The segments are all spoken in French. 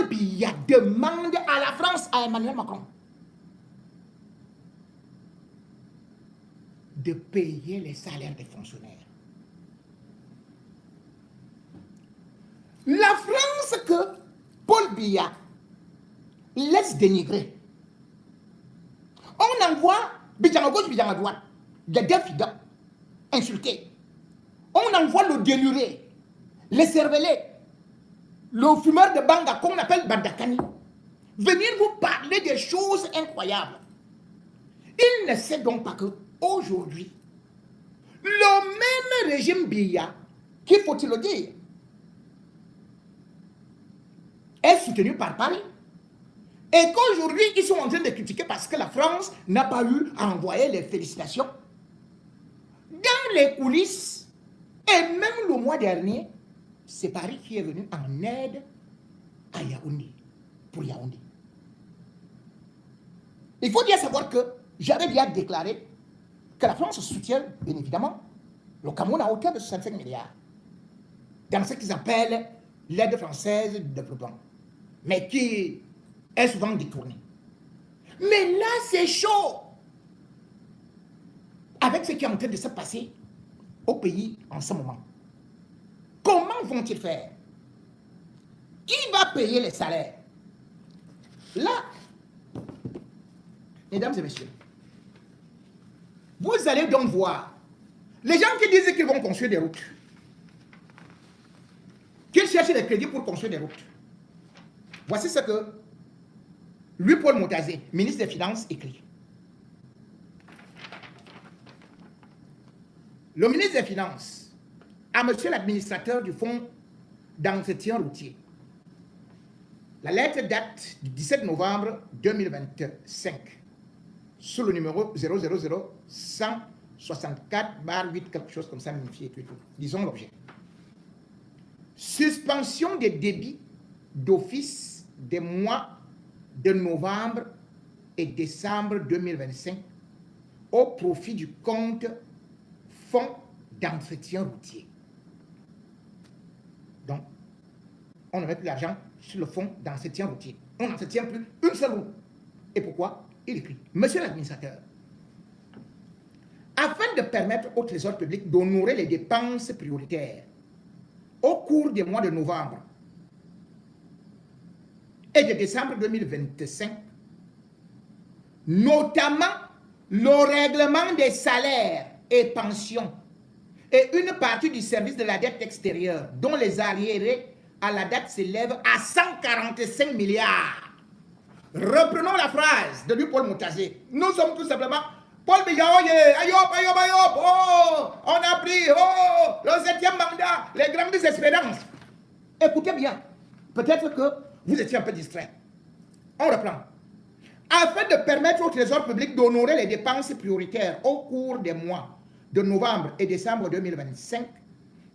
Paul Biya demande à la France, à Emmanuel Macron, de payer les salaires des fonctionnaires. La France que Paul Biya laisse dénigrer. On envoie Bijan à gauche, Bijan à droite, des défidants, insultés. On envoie le déluré, les cervelés, le fumeur de banga qu'on appelle Bandakani, venir vous parler des choses incroyables. Il ne sait donc pas que aujourd'hui, le même régime Biya, qu'il faut-il le dire, est soutenu par Paris. Et qu'aujourd'hui, ils sont en train de critiquer parce que la France n'a pas eu à envoyer les félicitations. Dans les coulisses, et même le mois dernier, c'est Paris qui est venu en aide à Yaoundé, pour Yaoundé. Il faut bien savoir que j'avais bien déclaré que la France soutient, bien évidemment, le Cameroun à hauteur de 65 milliards, dans ce qu'ils appellent l'aide française de développement, mais qui est souvent détournée. Mais là, c'est chaud. Avec ce qui est en train de se passer au pays en ce moment. Comment vont-ils faire? Qui va payer les salaires? Là, mesdames et messieurs, vous allez donc voir les gens qui disent qu'ils vont construire des routes, qu'ils cherchent des crédits pour construire des routes. Voici ce que Louis-Paul Motazé, ministre des Finances, écrit. Le ministre des Finances à monsieur l'administrateur du fonds d'entretien routier. La lettre date du 17 novembre 2025 sous le numéro 000-164/8, quelque chose comme ça, magnifié, tout. Disons l'objet. Suspension des débits d'office des mois de novembre et décembre 2025 au profit du compte fonds d'entretien routier. Donc, on ne met plus l'argent sur le fonds d'entretien routier. On n'entretient plus une seule route. Et pourquoi? Il écrit, monsieur l'administrateur, afin de permettre au Trésor public d'honorer les dépenses prioritaires au cours des mois de novembre et de décembre 2025, notamment le règlement des salaires et pensions et une partie du service de la dette extérieure dont les arriérés à la date s'élèvent à 145 milliards. Reprenons la phrase de Louis-Paul Motazé. Nous sommes tout simplement Paul Biya, ayop, oh, on a pris, le 7e mandat, les grandes espérances. Écoutez bien, peut-être que vous étiez un peu distrait. On reprend. Afin de permettre au Trésor public d'honorer les dépenses prioritaires au cours des mois de novembre et décembre 2025,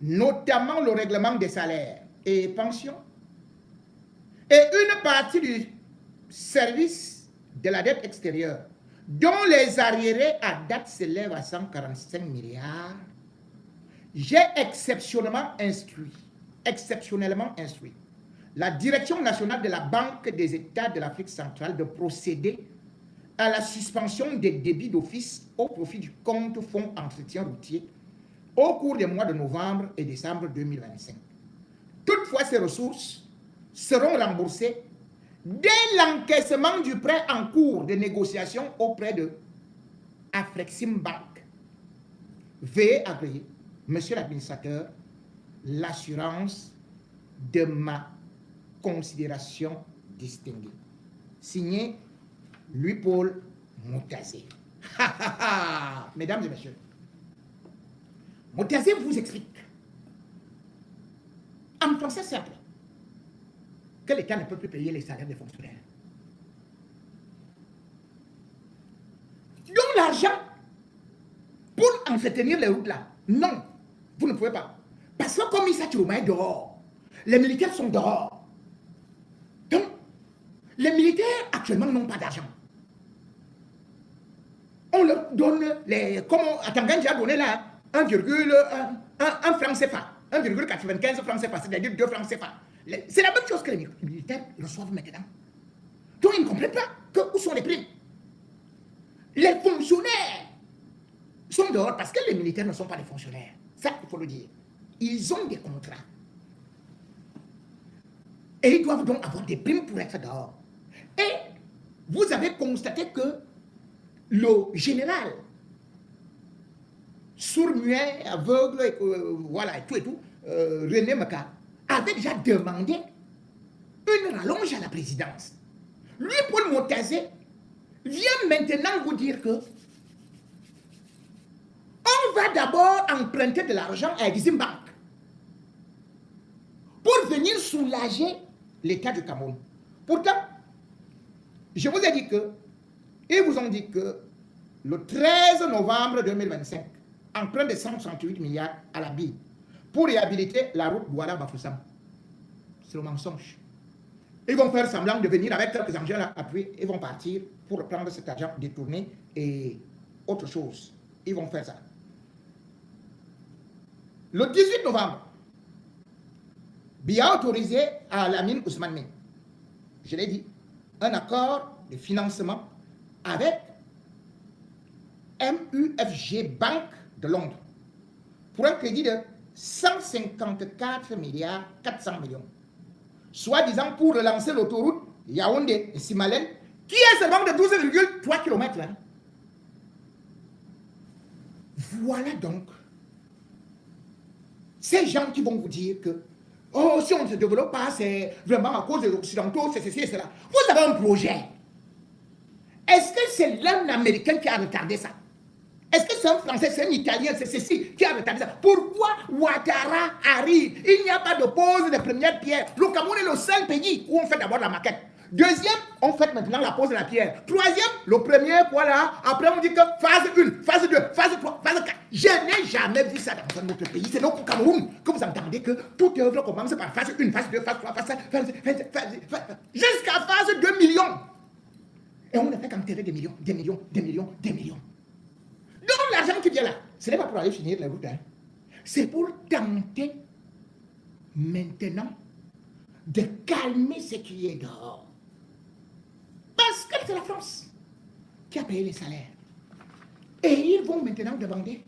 notamment le règlement des salaires et pensions, et une partie du service de la dette extérieure, dont les arriérés à date s'élèvent à 145 milliards, j'ai exceptionnellement instruit la Direction nationale de la Banque des États de l'Afrique centrale de procéder à la suspension des débits d'office au profit du compte fonds entretien routier au cours des mois de novembre et décembre 2025. Toutefois, ces ressources seront remboursées dès l'encaissement du prêt en cours de négociation auprès de Afrexim Bank. Veuillez agréer, monsieur l'administrateur, l'assurance de ma considération distinguée. Signé Louis-Paul Motazé. Mesdames et messieurs, Motazé vous explique en français simple que l'État ne peut plus payer les salaires des fonctionnaires. Donc l'argent pour entretenir les routes là, non, vous ne pouvez pas. Parce que comme Issa Chiroma est dehors, les militaires sont dehors. Donc, les militaires actuellement n'ont pas d'argent. On leur donne les... Comme Atangani a donné là, 1 franc CFA, 1,95 francs CFA, c'est-à-dire 2 francs CFA. C'est la même chose que les militaires reçoivent maintenant. Donc ils ne comprennent pas où sont les primes. Les fonctionnaires sont dehors parce que les militaires ne sont pas des fonctionnaires. Ça, il faut le dire. Ils ont des contrats. Et ils doivent donc avoir des primes pour être dehors. Et vous avez constaté que le général, sourd-muet, aveugle, voilà, et tout, René Maka, avait déjà demandé une rallonge à la présidence. Lui, Paul Montazé, vient maintenant vous dire que on va d'abord emprunter de l'argent à Exim Bank pour venir soulager l'État du Cameroun. Pourtant, je vous ai dit que, ils vous ont dit que le 13 novembre 2025, emprunt de 168 milliards à la bille pour réhabiliter la route Douala-Bafoussam. C'est le mensonge. Ils vont faire semblant de venir avec quelques engins à appuyer, ils vont partir pour reprendre cet argent détourné et autre chose. Ils vont faire ça. Le 18 novembre, Biya a autorisé à Lamine Ousmane Mine, je l'ai dit, un accord de financement avec MUFG Bank de Londres pour un crédit de 154 milliards 400 millions, soi-disant pour relancer l'autoroute Yaoundé-Simalène, qui est seulement de 12,3 km. Hein. Voilà donc ces gens qui vont vous dire que oh, si on ne se développe pas, c'est vraiment à cause des Occidentaux, c'est ceci et cela. Vous avez un projet. Est-ce que c'est l'un américain qui a retardé ça? Est-ce que c'est un Français, c'est un Italien, c'est ceci qui a retardé ça? Pourquoi Ouattara arrive? Il n'y a pas de pose de première pierre. Le Cameroun est le seul pays où on fait d'abord la maquette. Deuxième, on fait maintenant la pose de la pierre. Troisième, le premier, voilà. Après, on dit que phase 1, phase 2, phase 3, phase 4. Je n'ai jamais vu ça dans un autre pays. C'est donc au Cameroun que vous entendez que toute œuvre commence par phase 1, phase 2, phase 3, phase 5, jusqu'à phase 2 millions. Et on ne fait qu'enterrer des millions, des millions, des millions, des millions. Donc l'argent qui vient là, ce n'est pas pour aller finir les routes. Hein. C'est pour tenter maintenant de calmer ce qui est dehors. Parce que c'est la France qui a payé les salaires. Et ils vont maintenant demander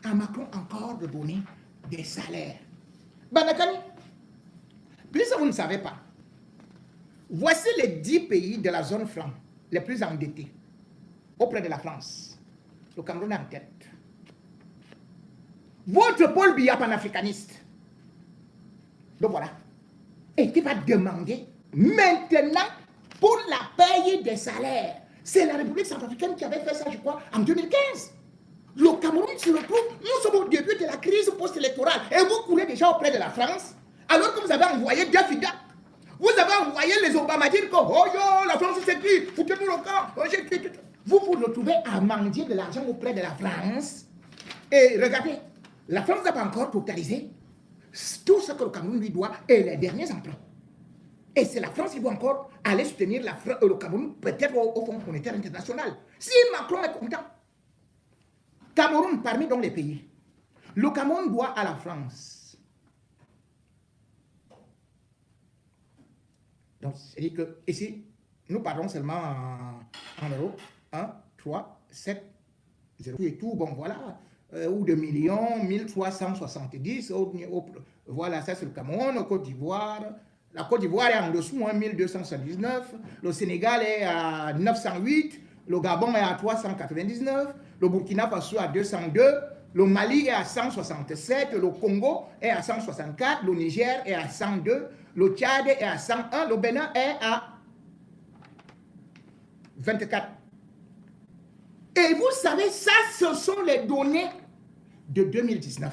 à Macron encore de donner des salaires. Banakani, puisque vous ne savez pas, voici les 10 pays de la zone franc les plus endettés auprès de la France. Le Cameroun est en tête. Votre Paul Biya panafricaniste, donc voilà, et qui va demander maintenant pour la paye des salaires. C'est la République centrafricaine qui avait fait ça, je crois, en 2015. Le Cameroun se retrouve, nous sommes au début de la crise post-électorale et vous courez déjà auprès de la France alors que vous avez envoyé Diafida. Vous avez envoyé les Obama dire que oh yo, la France c'est qui? Foutez-nous le camp. Vous vous retrouvez à mendier de l'argent auprès de la France. Et regardez, la France n'a pas encore totalisé tout ce que le Cameroun lui doit et les derniers emprunts. Et c'est la France qui doit encore aller soutenir le Cameroun, peut-être au Fonds monétaire international. Si Macron est content, Cameroun parmi donc les pays, le Cameroun doit à la France. Donc, c'est-à-dire que ici, nous parlons seulement en euros. 1, 3, 7, 0 et tout. Bon, voilà. Ou de millions, 1370. Voilà, ça c'est le Cameroun, Côte d'Ivoire. La Côte d'Ivoire est en dessous, 1279. Le Sénégal est à 908. Le Gabon est à 399. Le Burkina Faso à 202. Le Mali est à 167. Le Congo est à 164. Le Niger est à 102. Le Tchad est à 101. Le Bénin est à 24. Et vous savez, ça, ce sont les données de 2019.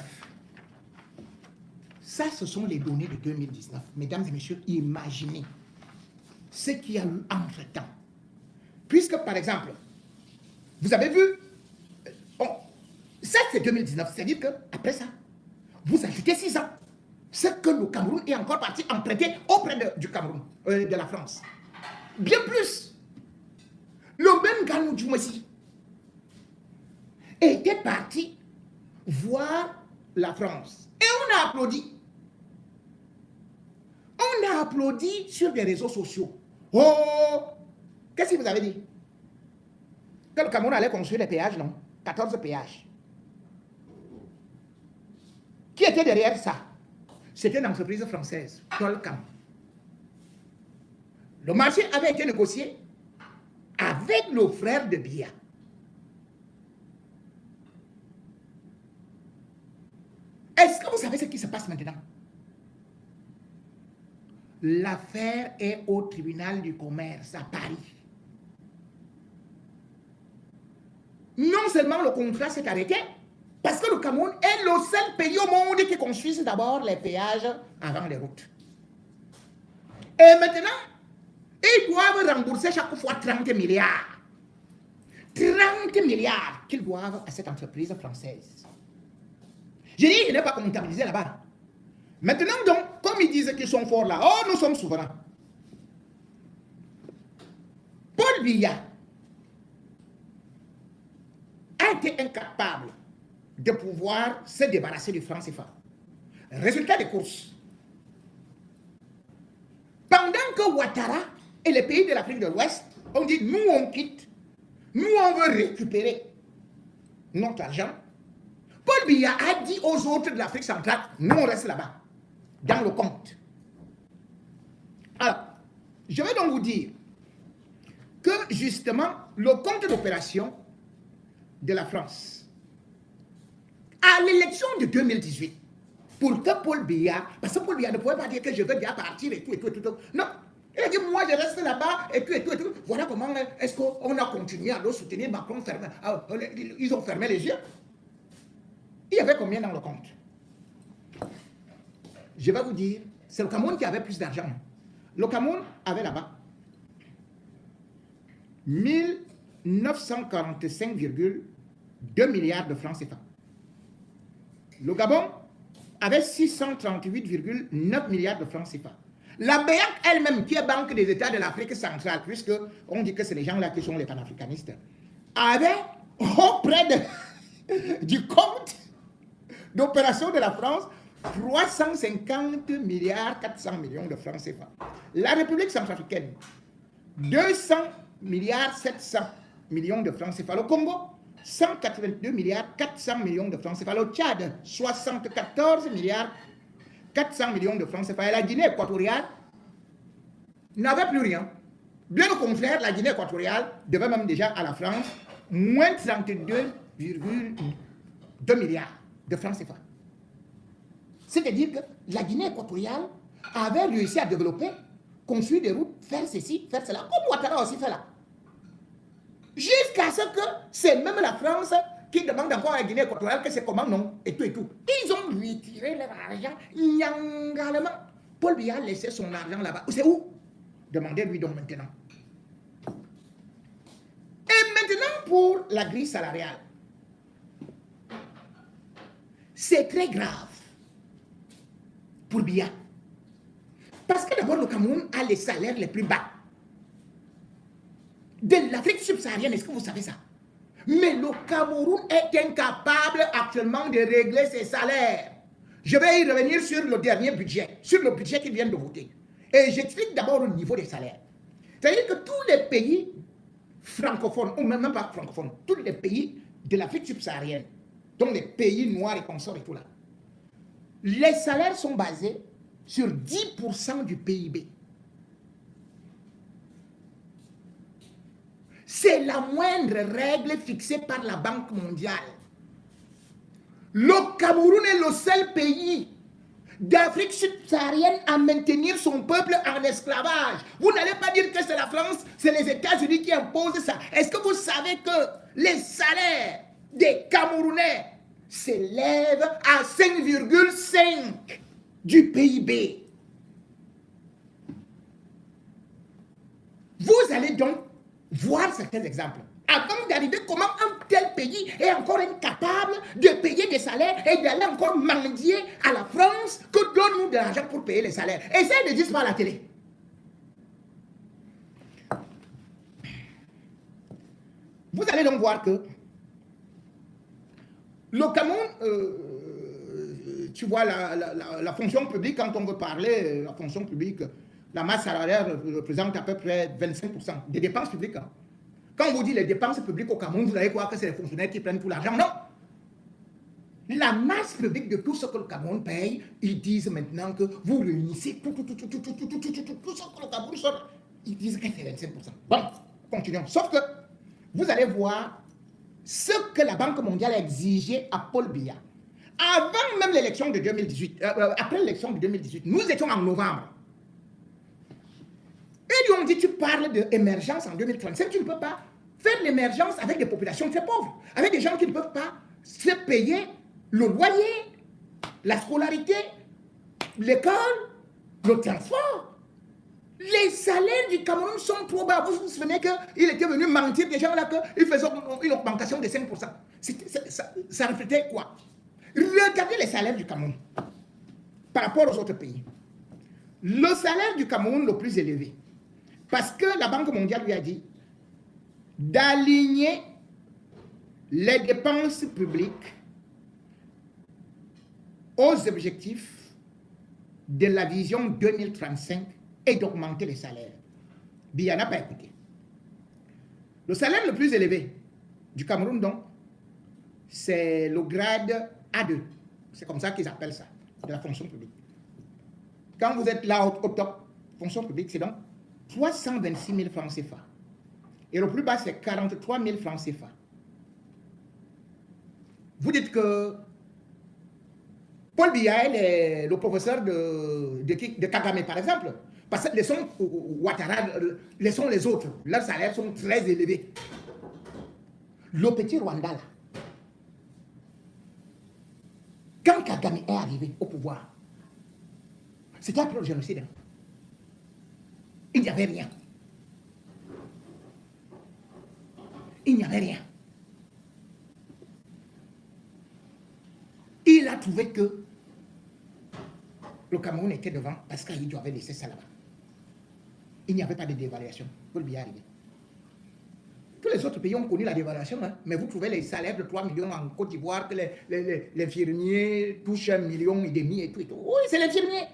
Ça, ce sont les données de 2019. Mesdames et messieurs, imaginez ce qu'il y a eu entre-temps. Puisque, par exemple, vous avez vu, ça c'est 2019, c'est-à-dire qu'après ça, vous ajoutez 6 ans. Ce que le Cameroun est encore parti emprunter auprès du Cameroun, de la France. Bien plus. Le même Ganou Djoumassi était parti voir la France. Et on a applaudi. On On a applaudi sur des réseaux sociaux. Oh, qu'est-ce que vous avez dit? Que le Cameroun allait construire les péages, non? 14 péages. Qui était derrière ça? C'était une entreprise française, Tolcam. Le marché avait été négocié avec le frère de Biya. Est-ce que vous savez ce qui se passe maintenant? L'affaire est au tribunal du commerce à Paris. Non seulement le contrat s'est arrêté, parce que le Cameroun est le seul pays au monde qui construise d'abord les péages avant les routes. Et maintenant, ils doivent rembourser chaque fois 30 milliards. 30 milliards qu'ils doivent à cette entreprise française. J'ai dit, je n'ai pas comptabilisé là-bas. Maintenant donc, comme ils disent qu'ils sont forts là, oh, nous sommes souverains. Paul Biya a été incapable de pouvoir se débarrasser du franc CFA. Résultat des courses. Pendant que Ouattara et les pays de l'Afrique de l'Ouest ont dit, nous on quitte, nous on veut récupérer notre argent, Paul Biya a dit aux autres de l'Afrique centrale, nous on reste là-bas, dans le compte. Alors, je vais donc vous dire que justement, le compte d'opération de la France, à l'élection de 2018, pour que Paul Biya, parce que Paul Biya ne pouvait pas dire que je veux bien partir et tout, et tout, et tout. Non, il a dit, moi je reste là-bas et tout, et tout, et tout. Voilà comment est-ce qu'on a continué à le soutenir. Macron fermé, ils ont fermé les yeux. Il y avait combien dans le compte? Je vais vous dire, c'est le Cameroun qui avait plus d'argent. Le Cameroun avait là-bas 1945,2 milliards de francs CFA. Le Gabon avait 638,9 milliards de francs CFA. La BEAC elle-même, qui est Banque des États de l'Afrique centrale, puisque on dit que c'est les gens-là qui sont les panafricanistes, avait auprès du compte d'opération de la France 350 milliards 400 millions de francs CFA. La République centrafricaine, 200 milliards 700 millions de francs CFA. Le Congo, 182 milliards 400 millions de francs CFA. Le Tchad, 74 milliards 400 millions de francs CFA. Et la Guinée équatoriale n'avait plus rien. Bien au contraire, la Guinée équatoriale devait même déjà à la France moins 32,2 milliards de francs CFA. C'est-à-dire que la Guinée équatoriale avait réussi à développer, construire des routes, faire ceci, faire cela, comme Ouattara aussi fait là. Jusqu'à ce que c'est même la France qui demande encore à la Guinée équatoriale que c'est comment non, et tout et tout. Ils ont retiré leur argent, nyangalement. Paul Biya a laissé son argent là-bas. C'est où? Demandez-lui donc maintenant. Et maintenant pour la grille salariale. C'est très grave pour Biya. Parce que d'abord le Cameroun a les salaires les plus bas de l'Afrique subsaharienne. Est-ce que vous savez ça? Mais le Cameroun est incapable actuellement de régler ses salaires. Je vais y revenir sur le dernier budget, sur le budget qu'ils viennent de voter. Et j'explique d'abord le niveau des salaires. C'est-à-dire que tous les pays francophones, ou même pas francophones, tous les pays de l'Afrique subsaharienne, dont les pays noirs et consorts et tout là, les salaires sont basés sur 10% du PIB. C'est la moindre règle fixée par la Banque mondiale. Le Cameroun est le seul pays d'Afrique subsaharienne à maintenir son peuple en esclavage. Vous n'allez pas dire que c'est la France, c'est les États-Unis qui imposent ça. Est-ce que vous savez que les salaires des Camerounais s'élèvent à 5,5 du PIB? Vous allez donc voir certains exemples. Avant d'arriver, comment un tel pays est encore incapable de payer des salaires et d'aller encore mendier à la France que donne-nous de l'argent pour payer les salaires. Essayez de dire ça à la télé. Vous allez donc voir que le Cameroun tu vois, la fonction publique, quand on veut parler, la fonction publique, la masse salariale représente à peu près 25% des dépenses publiques. Hein. Quand on vous dit les dépenses publiques au Cameroun, vous allez croire que c'est les fonctionnaires qui prennent tout l'argent. Non! La masse publique de tout ce que le Cameroun paye, ils disent maintenant que vous réunissez tout ce que le Cameroun sort. Ils disent que c'est 25%. Bon, continuons. Sauf que vous allez voir ce que la Banque mondiale a exigé à Paul Biya. Avant même l'élection de 2018, après l'élection de 2018, nous étions en novembre. Ils lui ont dit, tu parles d'émergence en 2035, tu ne peux pas faire l'émergence avec des populations très pauvres, avec des gens qui ne peuvent pas se payer le loyer, la scolarité, l'école, le transport. Les salaires du Cameroun sont trop bas. Vous vous souvenez qu'il était venu mentir des gens là qu'il faisait une augmentation de 5%. Ça reflétait quoi? Regardez les salaires du Cameroun par rapport aux autres pays. Le salaire du Cameroun le plus élevé, parce que la Banque mondiale lui a dit d'aligner les dépenses publiques aux objectifs de la vision 2035 et d'augmenter les salaires. Biya n'a pas écouté. Le salaire le plus élevé du Cameroun, donc, c'est le grade A2. C'est comme ça qu'ils appellent ça, de la fonction publique. Quand vous êtes là au top, fonction publique, c'est donc 326 000 francs CFA. Et le plus bas, c'est 43 000 francs CFA. Vous dites que Paul Biya est le professeur de Kagame, par exemple. Parce que laissons Ouattara, laissons les autres. Leurs salaires sont très élevés. Le petit Rwanda, là, quand Kagame est arrivé au pouvoir, c'était après le génocide. Hein. Il n'y avait rien. Il n'y avait rien. Il a trouvé que le Cameroun était devant parce qu'il avait laissé ça là-bas. Il n'y avait pas de dévaluation. Paul Biya arrivé. Tous les autres pays ont connu la dévaluation, hein, mais vous trouvez les salaires de 3 millions en Côte d'Ivoire, que les infirmiers touchent 1,5 million et tout et tout. Oui, c'est l'infirmier.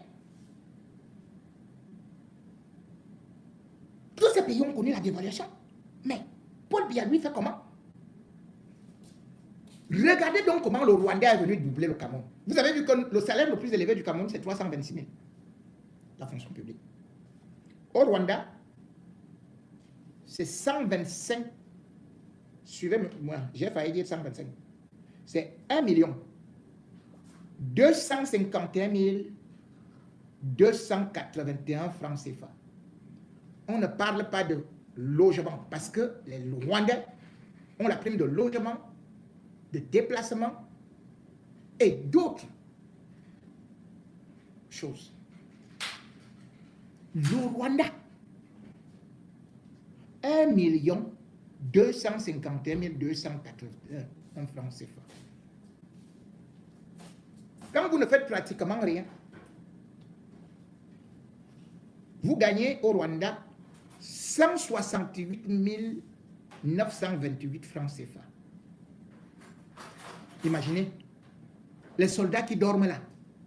Tous ces pays ont connu la dévaluation. Mais Paul Biya, lui, fait comment? Regardez donc comment le Rwandais est venu doubler le Cameroun. Vous avez vu que le salaire le plus élevé du Cameroun, c'est 326 000. La fonction publique. Au Rwanda, c'est 125. Suivez-moi, j'ai failli dire 125. C'est 1 251 281 francs CFA. On ne parle pas de logement parce que les Rwandais ont la prime de logement, de déplacement et d'autres choses. Le Rwanda, 1 251 281 francs CFA. Quand vous ne faites pratiquement rien, vous gagnez au Rwanda 168 928 francs CFA. Imaginez, les soldats qui dorment là,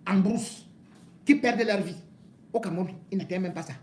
en brousse, qui perdent leur vie. Au Cameroun, ils n'atteignent même pas ça.